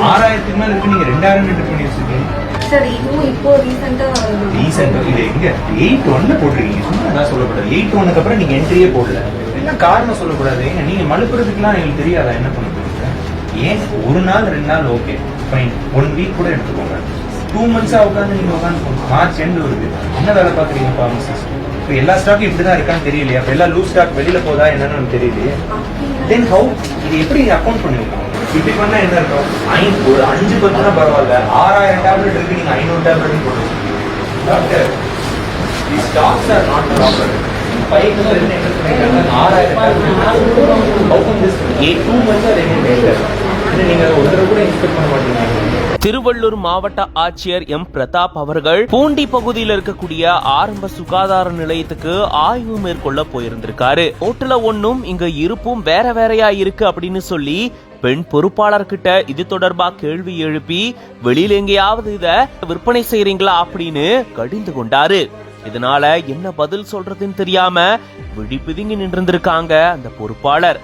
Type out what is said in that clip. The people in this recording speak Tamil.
6000க்கு மேல இருக்கு, நீங்க 2000 என்டர் பண்ணி வச்சிருக்கீங்க. சார் இதுவும் இப்போ ரீசெண்டா இது எங்க 8-1 போட்டிருக்கீங்க. சும்மா நான் சொல்லக்கூடாது. 8-1க்கு அப்புறம் நீங்க என்ட்ரியே போடல. என்ன காரணம் சொல்லக்கூடாது. ஏங்க நீங்க மலுப்புறதுக்குலாம் எங்களுக்கு தெரியாதா என்ன பண்ண போறீங்க? ஏன் ஒரு நாள் 2 நாள் ஓகே ஃபைன், 1 வீக் கூட எடுத்துக்கோங்க. 2 மந்த்ஸா உட்காந்து நீங்க உட்காந்து மார்ச் எண்ட் வருது, என்ன வேலை பாக்குறீங்க பார்மசிஸ்ட்? இப்போ எல்லா ஸ்டாக்கும் இப்படிதான் இருக்கான்னு தெரியலையா? அப்ப எல்லா லூஸ் ஸ்டாக் வெளியில போதா என்னன்னு தெரியலையே. தென் ஹவு இது எப்படி அக்கௌண்ட் பண்ணிருக்காங்க? இப்படி பண்ணா என்ன இருக்கும்? ஒரு 5-10 பரவாயில்ல, 6000 டேப்லெட் இருக்கு, நீங்க 500 டேப்லெட் போடுங்க. Doctor, the stocks are not proper. 5 6000 2 months நீங்க ஒரு தடவை கூட இன்ஸ்பெக்ட் பண்ண மாட்டீங்க. திருவள்ளூர் மாவட்ட ஆட்சியர் எம் பிரதாப் அவர்கள் பூண்டி பகுதியில் இருக்கக்கூடிய ஆரம்ப சுகாதார நிலையத்துக்கு ஆய்வு மேற்கொள்ள போயிருந்திருக்காரு. ஹோட்டல ஒன்னும் இங்க இருப்பும் வேற வேறையா இருக்கு அப்படின்னு சொல்லி பெண் பொறுப்பாளர்கிட்ட இது தொடர்பா கேள்வி எழுப்பி வெளியில எங்கேயாவது இத விற்பனை செய்யறீங்களா அப்படின்னு கடிந்து கொண்டாரு. இதனால என்ன பதில் சொல்றதுன்னு தெரியாம விழிப்புதுங்கி நின்றிருக்காங்க அந்த பொறுப்பாளர்.